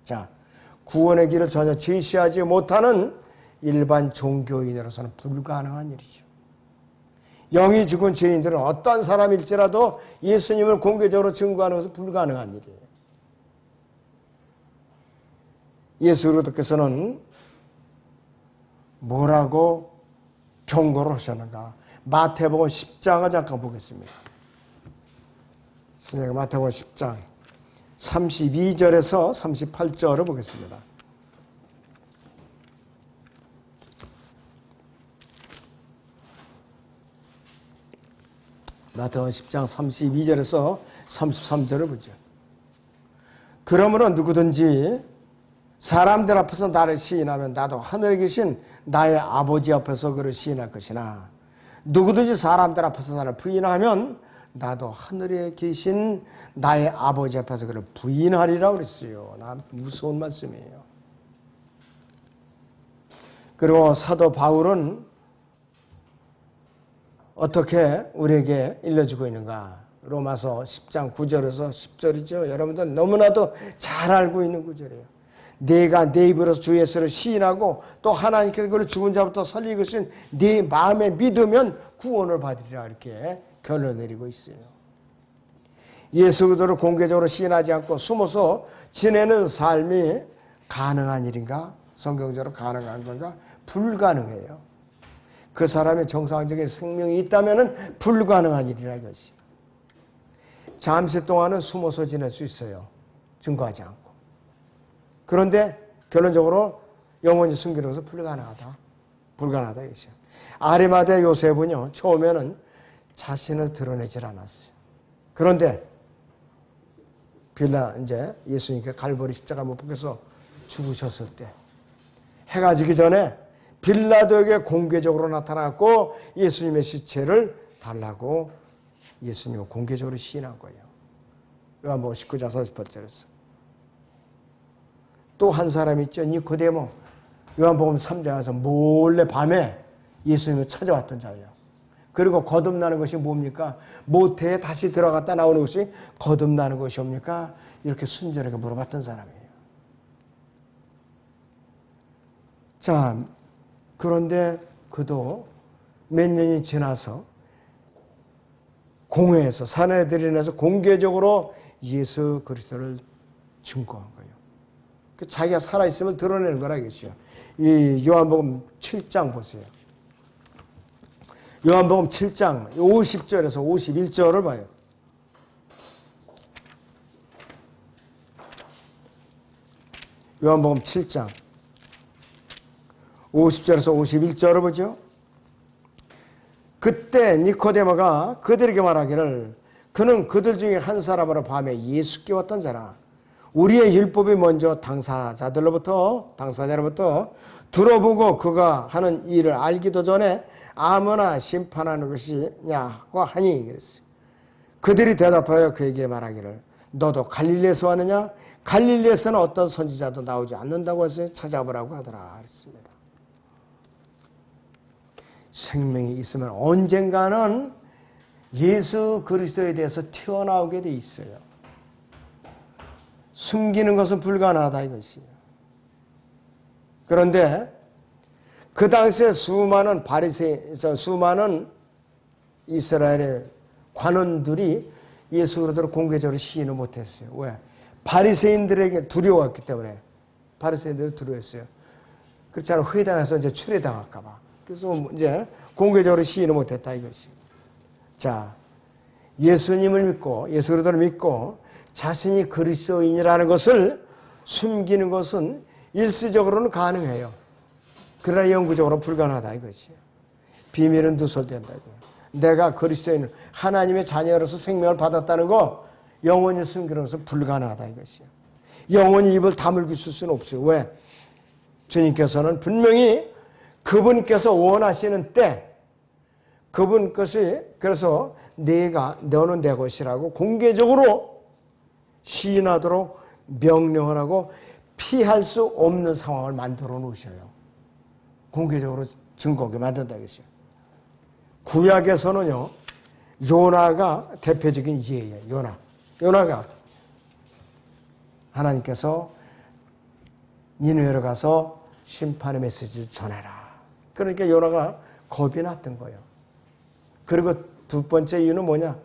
자, 구원의 길을 전혀 제시하지 못하는 일반 종교인으로서는 불가능한 일이죠. 영이 죽은 죄인들은 어떠한 사람일지라도 예수님을 공개적으로 증거하는 것은 불가능한 일이에요. 예수 그리스도께서는 뭐라고 경고를 하셨는가? 마태복음 10장을 잠깐 보겠습니다. 선생님, 마태복음 10장 32절에서 38절을 보겠습니다. 마태복음 10장 32절에서 33절을 보죠. 그러므로 누구든지 사람들 앞에서 나를 시인하면 나도 하늘에 계신 나의 아버지 앞에서 그를 시인할 것이나 누구든지 사람들 앞에서 나를 부인하면 나도 하늘에 계신 나의 아버지 앞에서 그를 부인하리라 그랬어요. 난 무서운 말씀이에요. 그리고 사도 바울은 어떻게 우리에게 일러주고 있는가? 로마서 10장 9절에서 10절이죠. 여러분들 너무나도 잘 알고 있는 구절이에요. 내가 내 입으로서 주 예수를 시인하고 또 하나님께서 그를 죽은 자로부터 살리신 것은 네 마음에 믿으면 구원을 받으리라 이렇게 결론 내리고 있어요. 예수 그리스도를 공개적으로 시인하지 않고 숨어서 지내는 삶이 가능한 일인가? 성경적으로 가능한 건가? 불가능해요. 그 사람의 정상적인 생명이 있다면 불가능한 일이라 이것이. 잠시 동안은 숨어서 지낼 수 있어요. 증거하지 않고. 그런데 결론적으로 영원히 숨기는 것은 불가능하다. 불가능하다 이것이요. 아리마대 요셉은요, 처음에는 자신을 드러내질 않았어요. 그런데 이제 예수님께 갈보리 십자가 못 박혀서 죽으셨을 때 해가 지기 전에 빌라도에게 공개적으로 나타났고 예수님의 시체를 달라고 예수님을 공개적으로 시인한 거예요. 요한복음 19장 48절에서. 또 한 사람이 있죠. 니코데모. 요한복음 3장에서 몰래 밤에 예수님을 찾아왔던 자예요. 그리고 거듭나는 것이 뭡니까? 모태에 다시 들어갔다 나오는 것이 거듭나는 것이옵니까? 이렇게 순전하게 물어봤던 사람이에요. 자, 그런데 그도 몇 년이 지나서 공회에서 산헤드린에서 공개적으로 예수 그리스도를 증거한 거예요. 자기가 살아있음을 드러내는 거라 이것이요. 이 요한복음 7장 보세요. 요한복음 7장 50절에서 51절을 봐요. 요한복음 7장 50절에서 51절을 보죠. 그때 니코데모가 그들에게 말하기를 그는 그들 중에 한 사람으로 밤에 예수께 왔던 자라. 우리의 율법이 먼저 당사자로부터 들어보고 그가 하는 일을 알기도 전에 아무나 심판하는 것이냐고 하니 그랬어요. 그들이 대답하여 그에게 말하기를 너도 갈릴리에서 왔느냐? 갈릴리에서는 어떤 선지자도 나오지 않는다고 해서 찾아보라고 하더라 그랬습니다. 생명이 있으면 언젠가는 예수 그리스도에 대해서 튀어나오게 돼 있어요. 숨기는 것은 불가능하다 이것이에요. 그런데 그 당시에 수많은 이스라엘의 관원들이 예수 그리스도를 공개적으로 시인을 못했어요. 왜? 바리새인들에게 두려웠기 때문에. 바리새인들을 두려웠어요. 그렇잖아요. 회당에서 이제 추례당할까 봐. 그래서 이제 공개적으로 시인을 못했다 이것이. 자, 예수님을 믿고 예수 그리스도를 믿고 자신이 그리스도인이라는 것을 숨기는 것은 일시적으로는 가능해요. 그러나 영구적으로는 불가능하다 이것이에요. 비밀은 누설된다 이거예요. 내가 그리스도인 하나님의 자녀로서 생명을 받았다는 거 영원히 숨기는 것은 불가능하다 이것이에요. 영원히 입을 다물고 있을 수는 없어요. 왜? 주님께서는 분명히 그분께서 원하시는 때 그분 것이 그래서 너는 내 것이라고 공개적으로 시인하도록 명령을 하고 피할 수 없는 상황을 만들어 놓으셔요. 공개적으로 증거하게 만든다 이것이요. 구약에서는요, 요나가 대표적인 예예요. 요나가 하나님께서 니느웨로 가서 심판의 메시지를 전해라. 그러니까 요나가 겁이 났던 거예요. 그리고 두 번째 이유는 뭐냐?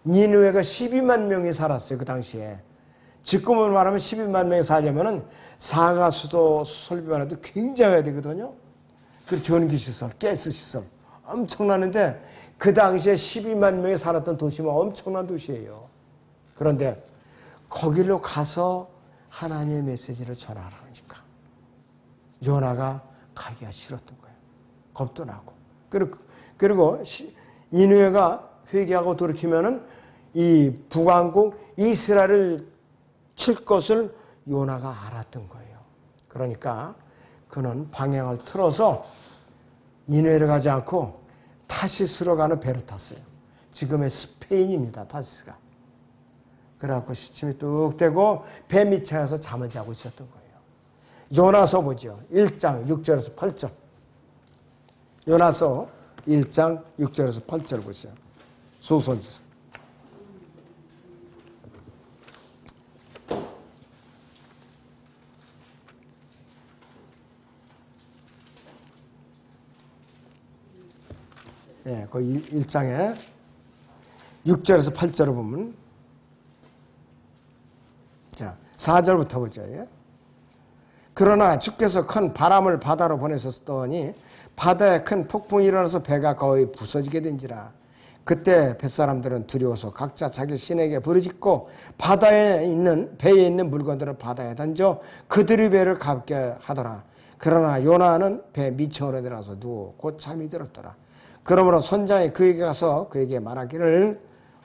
니느웨가 12만 명이 살았어요. 그 당시에. 지금으로 말하면 12만 명이 살려면은 상하수도 설비만 해도 굉장해야 되거든요. 그 전기시설, 가스시설 엄청나는데 그 당시에 12만 명이 살았던 도시면 엄청난 도시예요. 그런데 거기로 가서 하나님의 메시지를 전하라니까 요나가 가기가 싫었던 거예요. 겁도 나고. 그리고 니느웨가 회개하고 돌이키면은 이 북왕국 이스라엘을 칠 것을 요나가 알았던 거예요. 그러니까 그는 방향을 틀어서 니느웨로 가지 않고 타시스로 가는 배를 탔어요. 지금의 스페인입니다. 타시스가. 그래갖고 시침이 뚝 떼고 배 밑에 가서 잠을 자고 있었던 거예요. 요나서 보죠. 1장 6절에서 8절. 요나서 1장 6절에서 8절 보세요. 소선지서. 예, 그 1장에 6절에서 8절을 보면 자, 4절부터 보죠. 예? 그러나 주께서 큰 바람을 바다로 보내셨더니 바다에 큰 폭풍이 일어나서 배가 거의 부서지게 된지라. 그때 뱃사람들은 두려워서 각자 자기 신에게 부르짖고 배에 있는 물건들을 바다에 던져 그들의 배를 가볍게 하더라. 그러나 요나는 배 밑으로 내려서 누워 곧 잠이 들었더라. 그러므로 선장이 그에게 가서 그에게 말하기를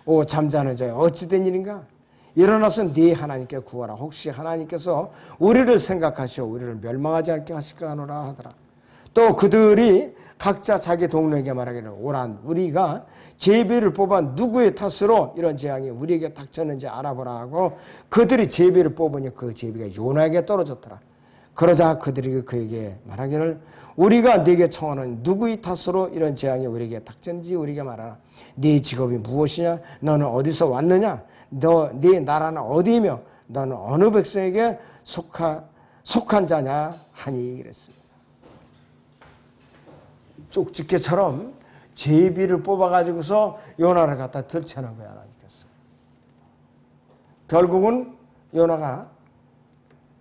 오 잠자는 자여 어찌 된 일인가? 일어나서 네 하나님께 구하라. 혹시 하나님께서 우리를 생각하시어 우리를 멸망하지 않게 하실까 하노라 하더라. 또 그들이 각자 자기 동료에게 말하기를 오란 우리가 제비를 뽑아 누구의 탓으로 이런 재앙이 우리에게 닥쳤는지 알아보라 하고 그들이 제비를 뽑으니 그 제비가 요나에게 떨어졌더라. 그러자 그들이 그에게 말하기를 우리가 네게 청하는 누구의 탓으로 이런 재앙이 우리에게 닥쳤는지 우리에게 말하라. 네 직업이 무엇이냐? 너는 어디서 왔느냐? 네 나라는 어디이며 너는 어느 백성에게 속한 자냐? 하니 그랬습니다. 쪽집게처럼 제비를 뽑아가지고서 요나를 갖다 들쳐놓은 거야. 하나님께서. 결국은 요나가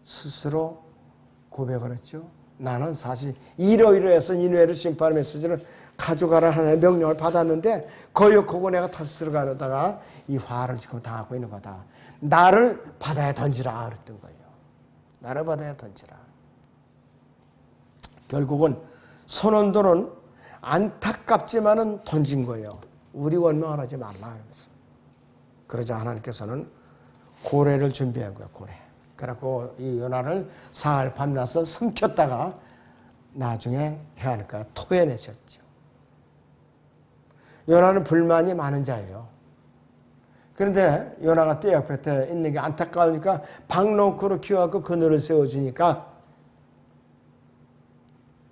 스스로 고백을 했죠. 나는 사실 이러이러해서 니느웨를 심판의 메시지를 가져가라 하는 명령을 받았는데 거역하고 내가 타시스로 가려다가 이 화를 지금 당하고 있는 거다. 나를 바다에 던지라 그랬던 거예요. 나를 바다에 던지라. 결국은 선원들은 안타깝지만은 던진 거예요. 우리 원망을 하지 말라 그러면서. 그러자 하나님께서는 고래를 준비한 거예요. 고래. 그래갖고 이 요나를 사흘 밤낮을 삼켰다가 나중에 해안가에 토해내셨죠. 요나는 불만이 많은 자예요. 그런데 요나가 떼 옆에 있는 게 안타까우니까 박농크로 키워갖고 그늘을 세워주니까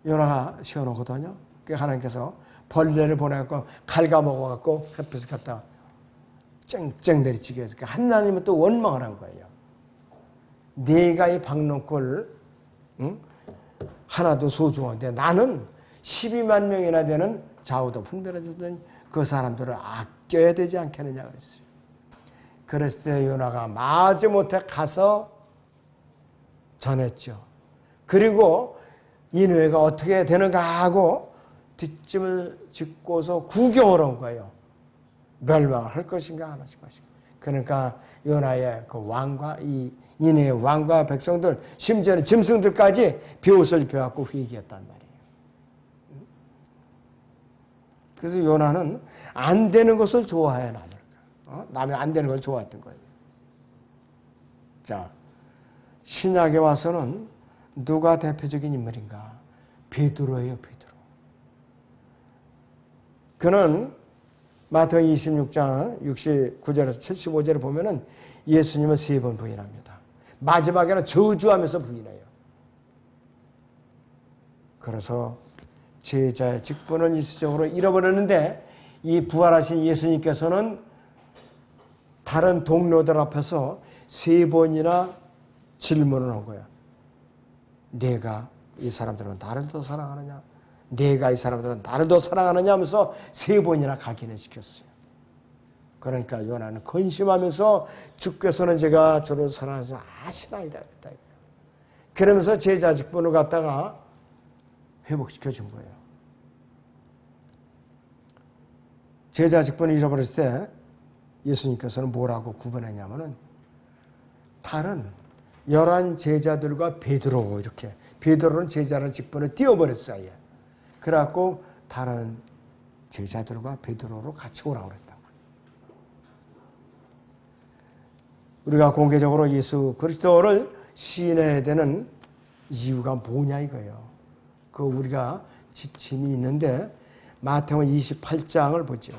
요나가 시원하거든요. 그래서 하나님께서 벌레를 보내갖고 갉아먹어갖고 햇빛을 갖다 쨍쨍 내리치게 해서 하나님은 또 원망을 한 거예요. 내가 이 박농골 하나도 소중한데 나는 12만 명이나 되는 좌우도 분별해주던 그 사람들을 아껴야 되지 않겠느냐 그랬어요. 그랬을 때 요나가 마지못해 가서 전했죠. 그리고 니느웨가 어떻게 되는가 하고 뒷짐을 짓고서 구경을 온 거예요. 멸망을 할 것인가 안 할 것인가. 그러니까 요나의 그 왕과 이 니느웨 왕과 백성들 심지어는 짐승들까지 비옷을 입혀갖고 회개했단 말이에요. 그래서 요나는 안 되는 것을 좋아해 남이 안 되는 걸 좋아했던 거예요. 자, 신약에 와서는 누가 대표적인 인물인가? 베드로예요. 베드로. 그는 마태복음 26장 69절에서 75절에 보면은 예수님을 3번 부인합니다. 마지막에는 저주하면서 부인해요. 그래서 제자의 직분을 일시적으로 잃어버렸는데 이 부활하신 예수님께서는 다른 동료들 앞에서 3번이나 질문을 한 거야. 내가 이 사람들은 나를 더 사랑하느냐? 내가 이 사람들은 나를 더 사랑하느냐 하면서 3번이나 각인을 시켰어요. 그러니까 요나는 근심하면서 주께서는 제가 저를 사랑하지 아시나이다 그랬다. 그러면서 제자 직분을 갖다가 회복시켜 준 거예요. 제자 직분을 잃어버렸을 때 예수님께서는 뭐라고 구분했냐면은 다른 11 제자들과 베드로 이렇게 베드로는 제자라는 직분을 띄워버렸어요. 아예. 그래갖고 다른 제자들과 베드로로 같이 오라고 그랬다고. 우리가 공개적으로 예수 그리스도를 시인해야 되는 이유가 뭐냐 이거예요. 그 우리가 지침이 있는데 마태복음 28장을 보죠.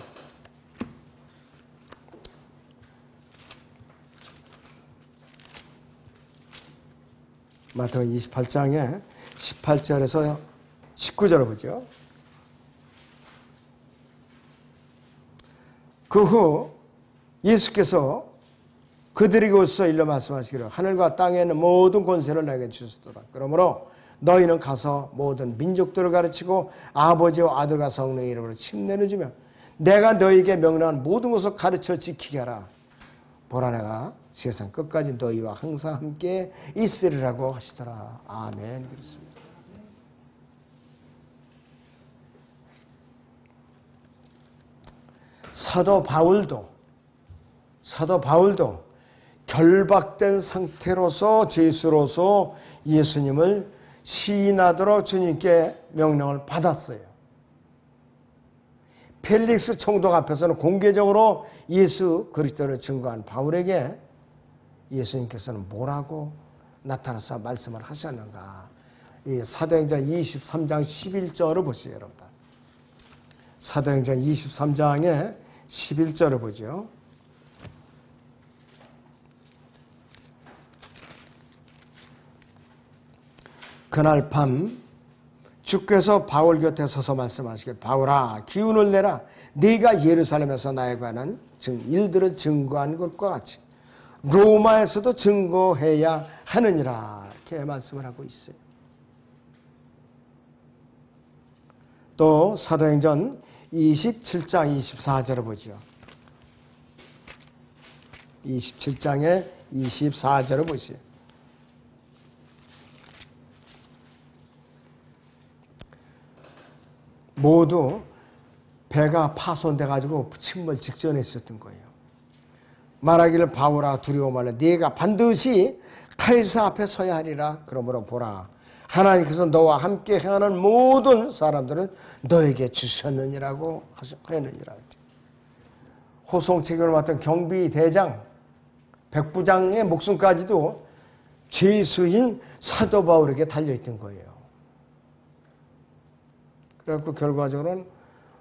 마태복음 28장에 18절에서 19절을 보죠. 그 후 예수께서 그들에게 오셔서 일러 말씀하시기를 하늘과 땅에 있는 모든 권세를 내게 주셨도다. 그러므로 너희는 가서 모든 민족들을 가르치고 아버지와 아들과 성령의 이름으로 침례를 주며 내가 너희에게 명령한 모든 것을 가르쳐 지키게 하라. 보라 내가 세상 끝까지 너희와 항상 함께 있으리라고 하시더라. 아멘. 그렇습니다. 사도 바울도 결박된 상태로서 죄수로서 예수님을 시인하도록 주님께 명령을 받았어요. 펠릭스 총독 앞에서는 공개적으로 예수 그리스도를 증거한 바울에게 예수님께서는 뭐라고 나타나서 말씀을 하셨는가. 이 사도행전 23장 11절을 보시죠. 여러분들. 사도행전 23장의 11절을 보죠. 그날 밤 주께서 바울 곁에 서서 말씀하시길 바울아 기운을 내라. 네가 예루살렘에서 나에 관한 일들을 증거한 것과 같이 로마에서도 증거해야 하느니라. 이렇게 말씀을 하고 있어요. 또 사도행전 27장 24절을 보죠. 27장의 24절을 보시죠. 모두 배가 파손돼 가지고 침몰 직전에 있었던 거예요. 말하기를 바울아 두려워 말라. 네가 반드시 카이사 앞에 서야 하리라. 그러므로 보라 하나님께서 너와 함께 행하는 모든 사람들은 너에게 주셨느니라고 하였느니라. 호송 책임을 맡은 경비 대장 백부장의 목숨까지도 죄수인 사도 바울에게 달려있던 거예요. 그래서 결과적으로는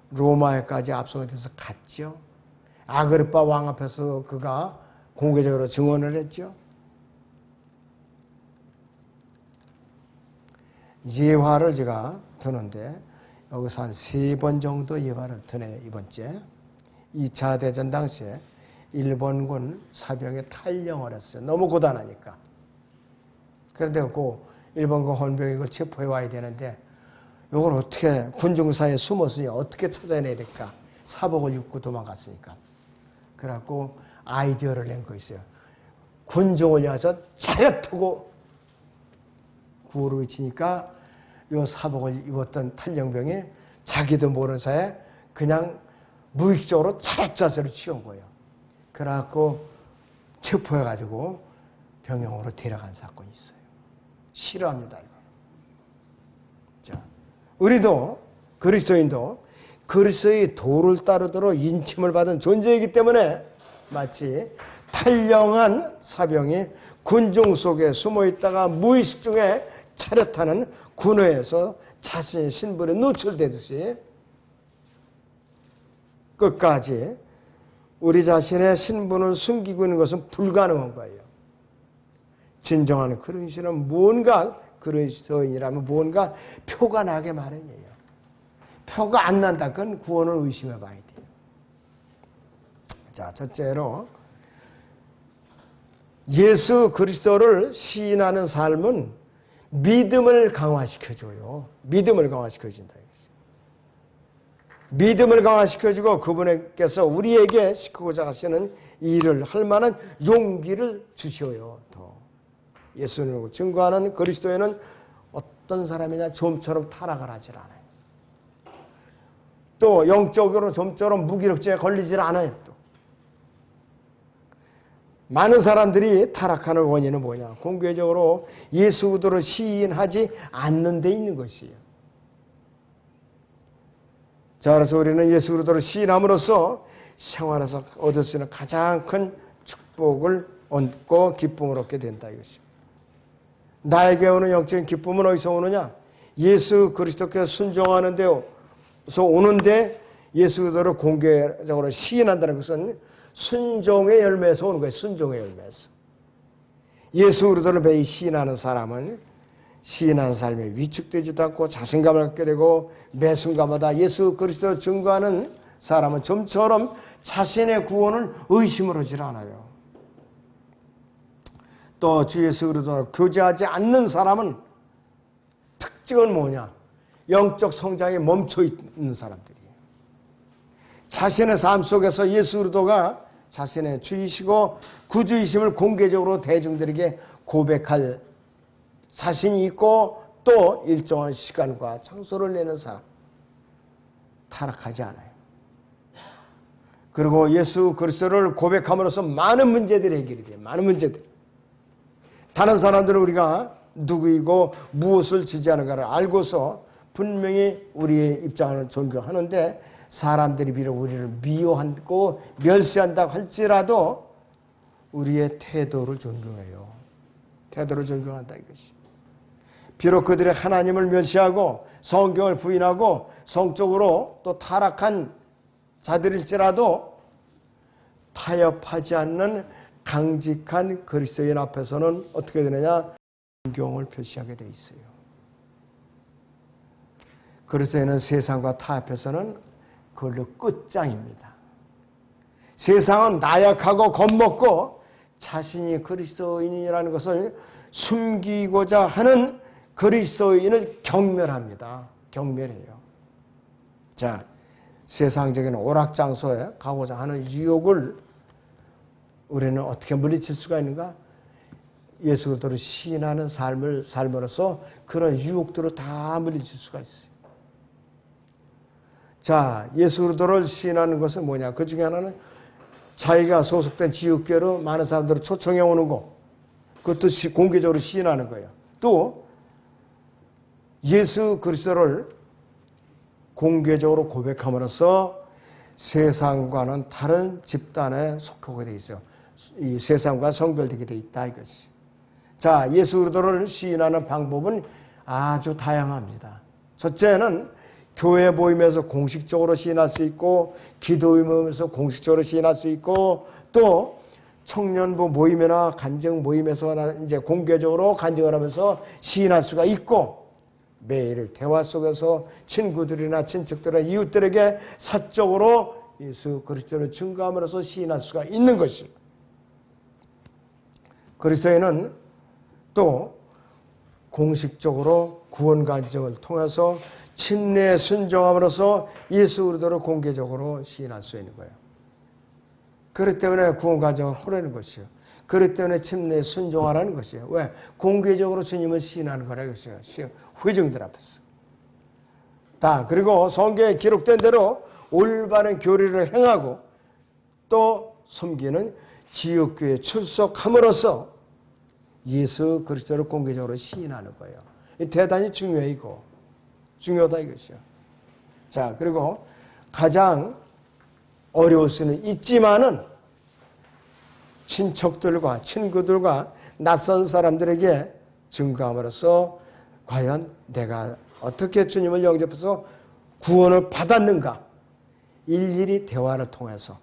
로마에까지 압송돼서 갔죠. 아그리파 왕 앞에서 그가 공개적으로 증언을 했죠. 예화를 제가 드는데 여기서 한 3번 정도 예화를 드네요. 이번째 2차 대전 당시에 일본군 사병에 탈영을 했어요. 너무 고단하니까. 그런데 그 일본군 헌병이 이걸 체포해 와야 되는데 이걸 어떻게 군중사에 숨었으니 어떻게 찾아내야 될까. 사복을 입고 도망갔으니까. 그래갖고 아이디어를 낸 거 있어요. 군중을 향해서 차려 타고 구호를 외치니까 요 사복을 입었던 탈영병이 자기도 모르는 사이에 그냥 무의식적으로 차렷 자세로 치운 거예요. 그래갖고 체포해가지고 병영으로 데려간 사건이 있어요. 싫어합니다, 이거. 자, 우리도 그리스도인도 그리스도의 도를 따르도록 인침을 받은 존재이기 때문에 마치 탈영한 사병이 군중 속에 숨어있다가 무의식 중에 차렷하는 군호에서 자신의 신분에 노출되듯이 끝까지 우리 자신의 신분을 숨기고 있는 것은 불가능한 거예요. 진정한 그리스도인은 무언가 그리스도인이라면 무언가 표가 나게 마련이에요. 표가 안 난다. 그건 구원을 의심해 봐야 돼요. 자, 첫째로 예수 그리스도를 시인하는 삶은 믿음을 강화시켜줘요. 믿음을 강화시켜준다. 믿음을 강화시켜주고 그분께서 우리에게 시키고자 하시는 일을 할 만한 용기를 주셔요. 더 예수님을 증거하는 그리스도인은 어떤 사람이냐 좀처럼 타락을 하질 않아요. 또 영적으로 좀처럼 무기력증에 걸리질 않아요. 또 많은 사람들이 타락하는 원인은 뭐냐? 공개적으로 예수 그리스도를 시인하지 않는 데 있는 것이에요. 자, 그래서 우리는 예수 그리스도를 시인함으로써 생활에서 얻을 수 있는 가장 큰 축복을 얻고 기쁨을 얻게 된다 이것입니다. 나에게 오는 영적인 기쁨은 어디서 오느냐? 예수 그리스도께서 순종하는 데서 오는데 예수 그리스도를 공개적으로 시인한다는 것은 순종의 열매에서 오는 거예요. 순종의 열매에서. 예수 그리스도를 매일 시인하는 사람은 시인하는 삶에 위축되지도 않고 자신감을 갖게 되고 매 순간마다 예수 그리스도를 증거하는 사람은 좀처럼 자신의 구원을 의심을 하질 않아요. 또 주 예수 그리스도를 교제하지 않는 사람은 특징은 뭐냐? 영적 성장에 멈춰 있는 사람들이에요. 자신의 삶 속에서 예수 그리스도가 자신의 주이시고 구주이심을 공개적으로 대중들에게 고백할 자신이 있고 또 일정한 시간과 장소를 내는 사람, 타락하지 않아요. 그리고 예수 그리스도를 고백함으로써 많은 문제들이 해결이 돼요. 많은 문제들. 다른 사람들은 우리가 누구이고 무엇을 지지하는가를 알고서 분명히 우리의 입장을 존경하는데 사람들이 비록 우리를 미워하고 멸시한다고 할지라도 우리의 태도를 존경해요. 태도를 존경한다 이것이. 비록 그들이 하나님을 멸시하고 성경을 부인하고 성적으로 또 타락한 자들일지라도 타협하지 않는 강직한 그리스도인 앞에서는 어떻게 되느냐? 존경을 표시하게 돼 있어요. 그리스도인은 세상과 타협해서는 그걸로 끝장입니다. 세상은 나약하고 겁먹고 자신이 그리스도인이라는 것을 숨기고자 하는 그리스도인을 경멸합니다. 경멸해요. 자, 세상적인 오락장소에 가고자 하는 유혹을 우리는 어떻게 물리칠 수가 있는가? 예수 그리스도를 시인하는 삶을 삶으로써 그런 유혹들을 다 물리칠 수가 있어요. 자, 예수 그리스도를 시인하는 것은 뭐냐? 그 중에 하나는 자기가 소속된 지역교회로 많은 사람들을 초청해 오는 거. 그것도 공개적으로 시인하는 거예요. 또 예수 그리스도를 공개적으로 고백함으로써 세상과는 다른 집단에 속하게 돼 있어요. 이 세상과 성별되게 돼 있다 이것이. 자, 예수 그리스도를 시인하는 방법은 아주 다양합니다. 첫째는 교회 모임에서 공식적으로 시인할 수 있고 기도 모임에서 공식적으로 시인할 수 있고 또 청년부 모임이나 간증 모임에서 이제 공개적으로 간증을 하면서 시인할 수가 있고 매일 대화 속에서 친구들이나 친척들이나 이웃들에게 사적으로 예수 그리스도를 증거함으로써 시인할 수가 있는 것이. 그리스도인은 또 공식적으로 구원 간증을 통해서 친례 순종함으로써 예수 그리스도를 공개적으로 시인할 수 있는 거예요. 그렇기 때문에 구원 간증을 하라는 것이요. 그렇기 때문에 침례에 순종하라는 것이에요. 왜? 공개적으로 주님을 시인하는 거라 이것이에요. 회중들 앞에서. 그리고 성경에 기록된 대로 올바른 교리를 행하고 또 섬기는 지역교회에 출석함으로써 예수 그리스도를 공개적으로 시인하는 거예요. 대단히 중요하다 이것이요. 자, 그리고 가장 어려울 수는 있지만은 친척들과 친구들과 낯선 사람들에게 증거함으로써 과연 내가 어떻게 주님을 영접해서 구원을 받았는가 일일이 대화를 통해서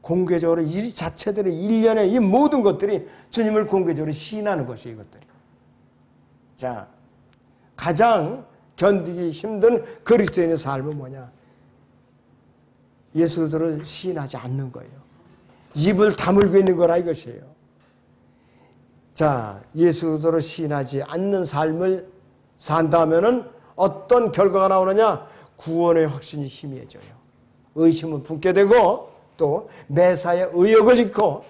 공개적으로 이 자체들의 일련의 이 모든 것들이 주님을 공개적으로 시인하는 것이에요. 이것들이. 자, 가장 견디기 힘든 그리스도인의 삶은 뭐냐? 예수 그리스도를 시인하지 않는 거예요. 입을 다물고 있는 거라 이것이에요. 자, 예수로 시인하지 않는 삶을 산다면은 어떤 결과가 나오느냐? 구원의 확신이 희미해져요. 의심은 품게 되고 또 매사에 의욕을 잃고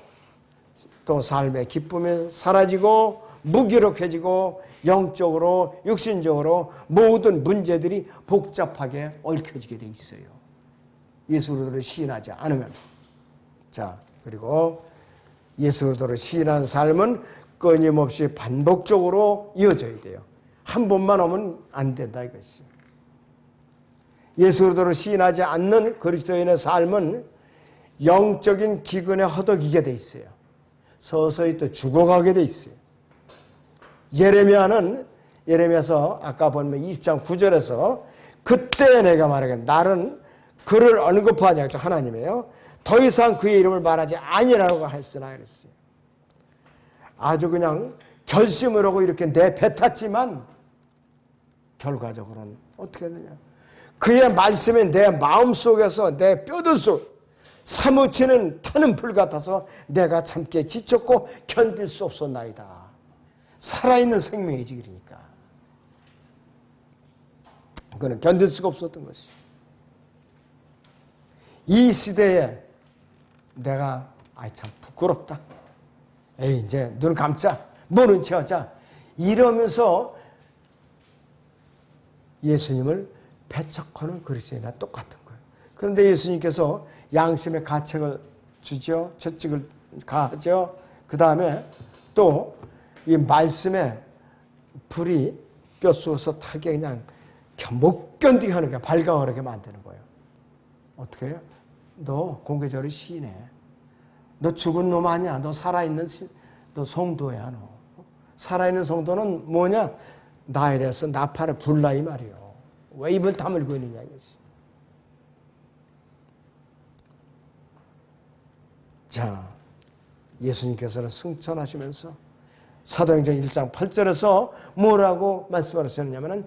또 삶의 기쁨이 사라지고 무기력해지고 영적으로 육신적으로 모든 문제들이 복잡하게 얽혀지게 돼 있어요. 예수를 시인하지 않으면. 자, 그리고 예수를 시인한 삶은 끊임없이 반복적으로 이어져야 돼요. 한 번만 오면 안 된다 이것이. 예수를 시인하지 않는 그리스도인의 삶은 영적인 기근에 허덕이게 돼 있어요. 서서히 또 죽어가게 돼 있어요. 예레미야서 아까 보면 20장 9절에서 그때 내가 말하게 나는 그를 언급하지 않죠. 하나님이에요. 더 이상 그의 이름을 말하지 아니라고 했으나 그랬어요. 아주 그냥 결심을 하고 이렇게 내뱉었지만 결과적으로는 어떻게 했느냐. 그의 말씀이 내 마음속에서 내 뼈들 속 사무치는 타는 불 같아서 내가 참게 지쳤고 견딜 수 없었나이다. 살아있는 생명이지 그러니까. 그거는 견딜 수가 없었던 것이. 이 시대에 내가 참 부끄럽다. 에이 이제 눈 감자. 모른 체 하자. 이러면서 예수님을 배척하는 그리스도인이나 똑같은 거예요. 그런데 예수님께서 양심의 가책을 주죠. 채찍을 가하죠. 그 다음에 또 이 말씀에 불이 뼛속에서 타게 그냥 못 견디게 하는 거야. 발광하게 만드는 거예요. 어떻게 해요? 너 공개적으로 시인해. 너 죽은 놈 아니야. 너 살아있는 너 성도야. 너. 살아있는 성도는 뭐냐? 나에 대해서 나팔을 불라 이 말이요. 왜 입을 다물고 있느냐 이것이. 자, 예수님께서는 승천하시면서 사도행전 1장 8절에서 뭐라고 말씀하셨느냐면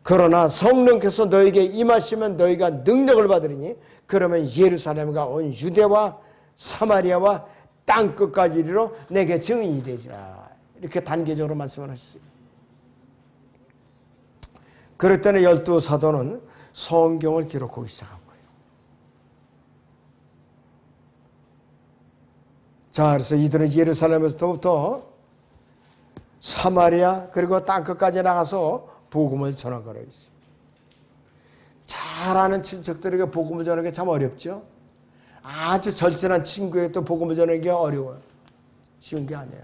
그러나 성령께서 너에게 임하시면 너희가 능력을 받으리니 그러면 예루살렘과 온 유대와 사마리아와 땅끝까지 이르러 내게 증인이 되리라. 이렇게 단계적으로 말씀을 하셨어요. 그럴 때는 12 사도는 성경을 기록하기 시작한 거예요. 자, 그래서 이들은 예루살렘에서부터 사마리아 그리고 땅끝까지 나가서 복음을 전하거라 했어요. 잘 아는 친척들에게 복음을 전하는 게 참 어렵죠. 아주 절친한 친구에게 또 복음을 전하는 게 어려워요. 쉬운 게 아니에요.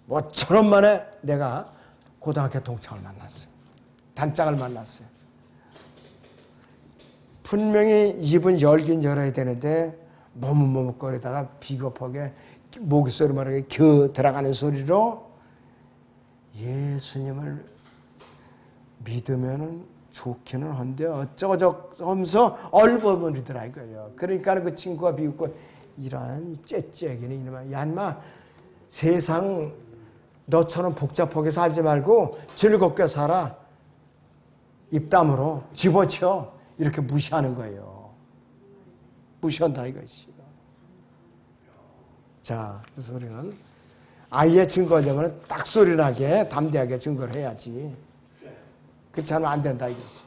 뭐 1000원 만에 내가 고등학교 동창을 만났어요. 단짝을 만났어요. 분명히 입은 열긴 열어야 되는데 머뭇머뭇거리다가 비겁하게 목소리 말하게 겨 들어가는 소리로 예수님을 믿으면 좋기는 한데 어쩌고저쩌고 하면서 얼버무리더라 이거예요. 그러니까 그 친구가 비웃고 이런 째째기는 이놈아. 야 인마 세상 너처럼 복잡하게 살지 말고 즐겁게 살아. 입담으로 집어쳐. 이렇게 무시하는 거예요. 무시한다 이것이. 자, 그래서 우리는 아이의 증거하려면 딱 소리 나게 담대하게 증거를 해야지. 그렇지 않으면 안 된다 이것이.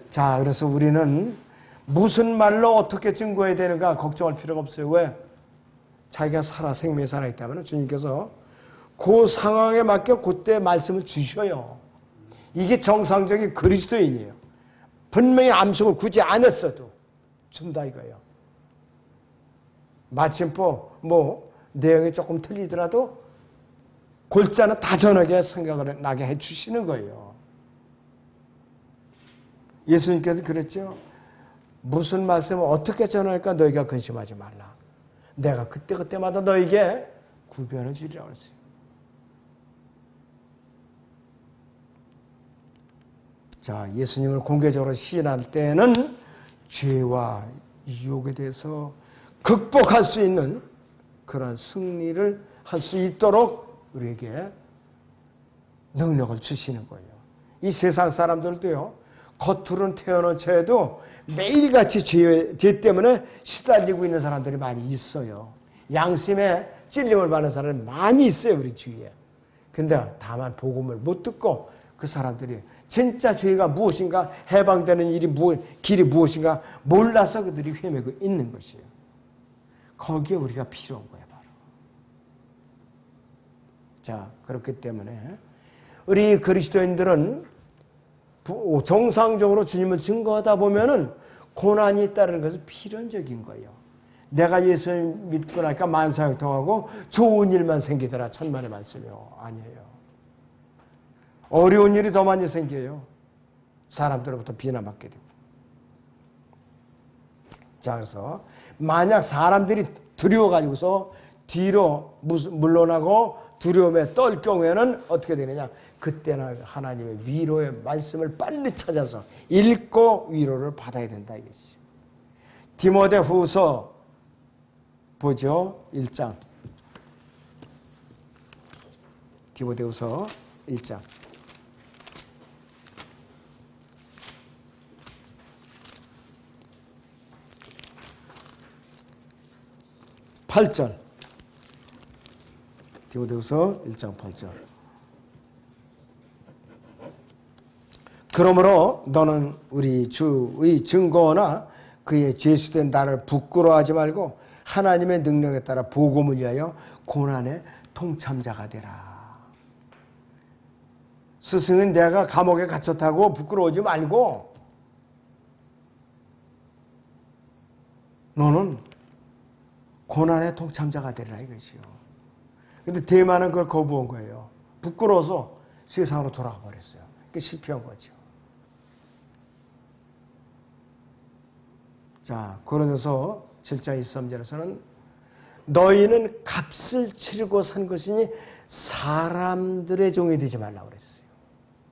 자, 그래서 우리는 무슨 말로 어떻게 증거해야 되는가 걱정할 필요가 없어요. 왜? 자기가 생명이 살아있다면 주님께서 그 상황에 맞게 그때 말씀을 주셔요. 이게 정상적인 그리스도인이에요. 분명히 암송을 굳이 안 했어도 준다 이거예요. 마침표 내용이 조금 틀리더라도 골자는 다전하게 생각을 나게 해주시는 거예요. 예수님께서 그랬죠. 무슨 말씀을 어떻게 전할까 너희가 근심하지 말라. 내가 그때마다 너에게 구별해 주리라고 했어요. 자, 예수님을 공개적으로 시인할 때는 죄와 유혹에 대해서 극복할 수 있는 그런 승리를 할 수 있도록 우리에게 능력을 주시는 거예요. 이 세상 사람들도요, 겉으로는 태어난 죄도 매일같이 죄 때문에 시달리고 있는 사람들이 많이 있어요. 양심에 찔림을 받는 사람이 많이 있어요, 우리 주위에. 근데 다만 복음을 못 듣고 그 사람들이 진짜 죄가 무엇인가, 해방되는 길이 무엇인가 몰라서 그들이 헤매고 있는 것이에요. 거기에 우리가 필요한 거예요, 바로. 자, 그렇기 때문에 우리 그리스도인들은 정상적으로 주님을 증거하다 보면은 고난이 있다는 것은 필연적인 거예요. 내가 예수를 믿고 나니까 만사형 통하고 좋은 일만 생기더라. 천만의 말씀이요. 아니에요. 어려운 일이 더 많이 생겨요. 사람들로부터 비난받게 되고. 자, 그래서 만약 사람들이 두려워가지고서 뒤로 물러나고 두려움에 떨 경우에는 어떻게 되느냐? 그때는 하나님의 위로의 말씀을 빨리 찾아서 읽고 위로를 받아야 된다 이것이죠. 디모데후서 보죠. 1장. 디모데후서 1장. 8절. 디모데후서 1장 8절. 그러므로 너는 우리 주의 증거나 그의 제수된 나를 부끄러워하지 말고 하나님의 능력에 따라 복음을 위하여 고난의 동참자가 되라. 스승은 내가 감옥에 갇혔다고 부끄러워하지 말고 너는 고난의 동참자가 되라 이것이요. 근데 대만은 그걸 거부한 거예요. 부끄러워서 세상으로 돌아가 버렸어요. 그게 실패한 거죠. 자, 고린도서 7장 23절에서는 너희는 값을 치르고 산 것이니 사람들의 종이 되지 말라고 그랬어요.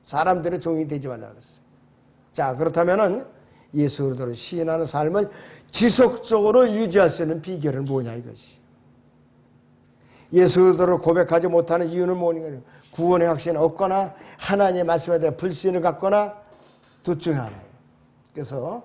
사람들의 종이 되지 말라고 그랬어요. 자, 그렇다면은 예수 그리스도를 시인하는 삶을 지속적으로 유지할 수 있는 비결은 뭐냐 이것이. 예수 그리스도를 고백하지 못하는 이유는 뭐냐? 구원의 확신이 없거나 하나님의 말씀에 대해 불신을 갖거나 둘 중에 하나예요. 그래서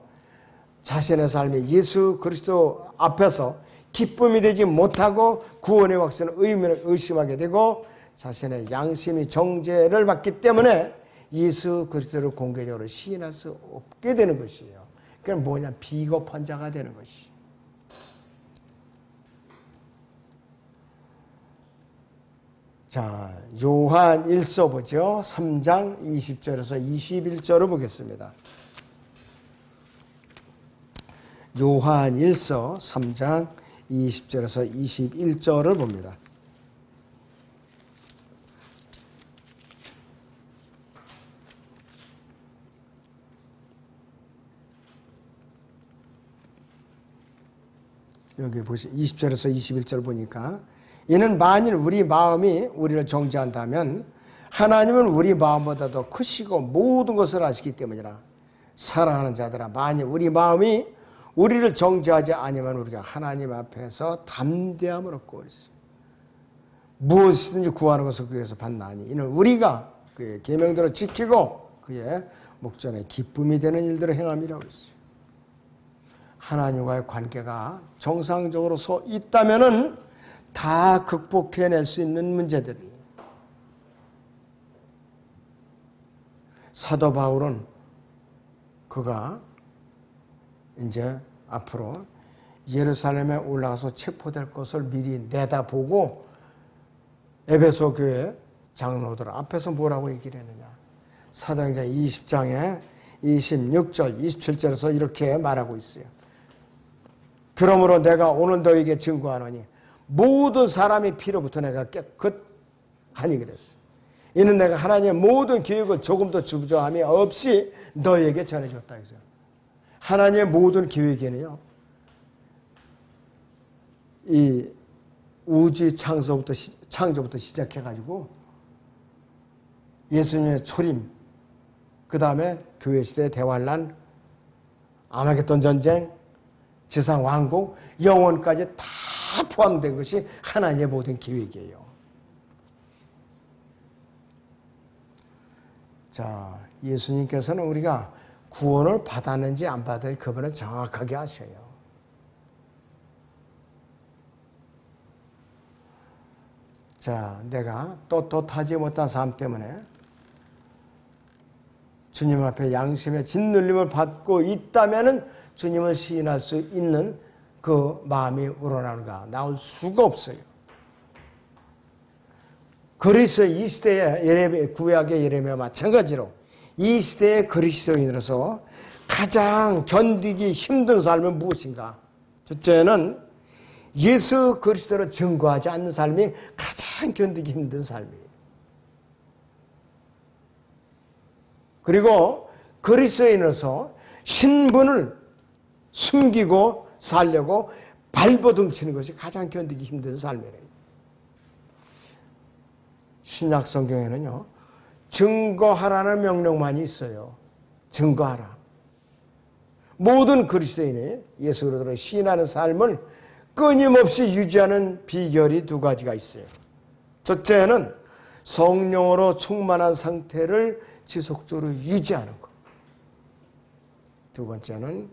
자신의 삶이 예수 그리스도 앞에서 기쁨이 되지 못하고 구원의 확신을 의미를 의심하게 되고 자신의 양심이 정죄를 받기 때문에 예수 그리스도를 공개적으로 시인할 수 없게 되는 것이에요. 그럼 뭐냐? 비겁한 자가 되는 것이. 자, 요한 1서 보죠. 3장 20절에서 21절을 보겠습니다. 요한 1서 3장 20절에서 21절을 봅니다. 여기 보시 20절에서 21절 보니까 이는 만일 우리 마음이 우리를 정죄한다면 하나님은 우리 마음보다 더 크시고 모든 것을 아시기 때문이라. 사랑하는 자들아, 만일 우리 마음이 우리를 정죄하지 아니면 우리가 하나님 앞에서 담대함을 얻고 그랬어요. 무엇이든지 구하는 것을 그에서 받나니 이는 우리가 그의 계명들을 지키고 그의 목전에 기쁨이 되는 일들을 행함이라고 그랬어요. 하나님과의 관계가 정상적으로 서 있다면은 다 극복해낼 수 있는 문제들이에요. 사도 바울은 그가 이제 앞으로 예루살렘에 올라가서 체포될 것을 미리 내다보고 에베소 교회 장로들 앞에서 뭐라고 얘기를 했느냐. 사도행전 20장에 26절, 27절에서 이렇게 말하고 있어요. 그러므로 내가 오늘 너에게 증거하노니 모든 사람의 피로부터 내가 깨끗하니 그랬어. 이는 내가 하나님의 모든 계획을 조금도 주저함이 없이 너에게 전해줬다 했어요. 하나님의 모든 계획에는요, 이 우주 창조부터 시작해가지고 예수님의 초림, 그 다음에 교회 시대 대환란, 아마겟돈 전쟁, 지상 왕국, 영원까지 다 포함된 것이 하나님의 모든 계획이에요. 자, 예수님께서는 우리가 구원을 받았는지 안 받았는지 그분은 정확하게 아셔요. 자, 내가 떳떳하지 못한 삶 때문에 주님 앞에 양심의 짓눌림을 받고 있다면 주님을 시인할 수 있는 그 마음이 우러나는가? 나올 수가 없어요. 그리스도의 이 시대의 구약의 예레미야와 마찬가지로 이 시대의 그리스도인으로서 가장 견디기 힘든 삶은 무엇인가? 첫째는 예수 그리스도를 증거하지 않는 삶이 가장 견디기 힘든 삶이에요. 그리고 그리스도인으로서 신분을 숨기고 살려고 발버둥치는 것이 가장 견디기 힘든 삶이래요. 신약 성경에는요, 증거하라는 명령만이 있어요. 증거하라. 모든 그리스도인이 예수 그리스도를 시인하는 삶을 끊임없이 유지하는 비결이 두 가지가 있어요. 첫째는 성령으로 충만한 상태를 지속적으로 유지하는 것. 두 번째는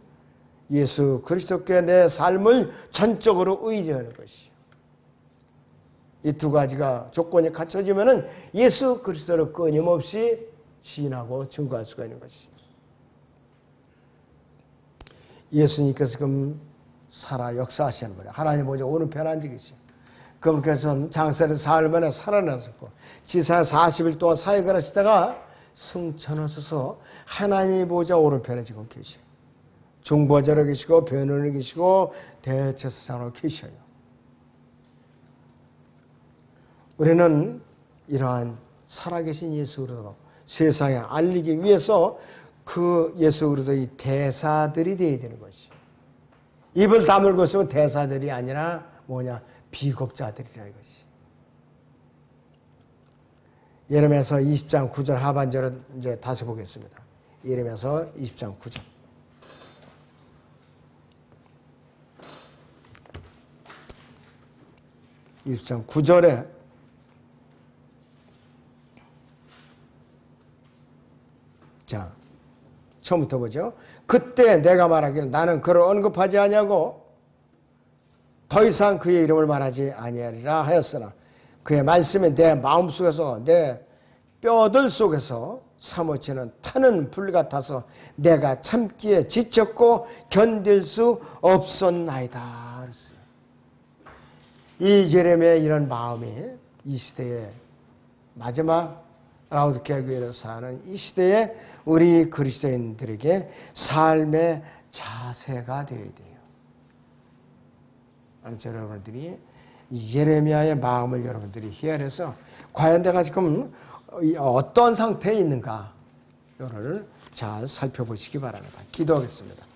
예수 그리스도께 내 삶을 전적으로 의지하는 것이요. 이 두 가지가 조건이 갖춰지면은 예수 그리스도를 끊임없이 시인하고 증거할 수가 있는 것이요. 예수님께서 지금 살아 역사하시는 거예요. 하나님 보좌 오른편에 앉아 계시요. 그분께서는 장세를 사흘 만에 살아나셨고 지상 40일 동안 사역을 하시다가 승천하셔서 하나님 보좌 오른편에 지금 계셔요. 중보자로 계시고 변호인으로 계시고 대제사장으로 계셔요. 우리는 이러한 살아계신 예수 그리스도 세상에 알리기 위해서 그 예수 그리스도의 대사들이 되어야 되는 것이요. 입을 다물고 있으면 대사들이 아니라 뭐냐? 비겁자들이라 이것이. 예레미야서 20장 9절 하반절을 이제 다시 보겠습니다. 예레미야서 20장 9절. (20장 9절에) 자, 처음부터 보죠. 그때 내가 말하기를 나는 그를 언급하지 아니하고 더 이상 그의 이름을 말하지 아니하리라 하였으나 그의 말씀이 내 마음속에서 내 뼈들 속에서 사무치는 타는 불 같아서 내가 참기에 지쳤고 견딜 수 없었나이다. 그랬어요. 이 예레미야의 이런 마음이 이 시대의 마지막 라우디게아 교회에서 사는 이 시대에 우리 그리스도인들에게 삶의 자세가 되어야 돼요. 아무튼 여러분들이 예레미야의 마음을 여러분들이 헤아려서 과연 내가 지금 어떤 상태에 있는가 이거를 잘 살펴보시기 바랍니다. 기도하겠습니다.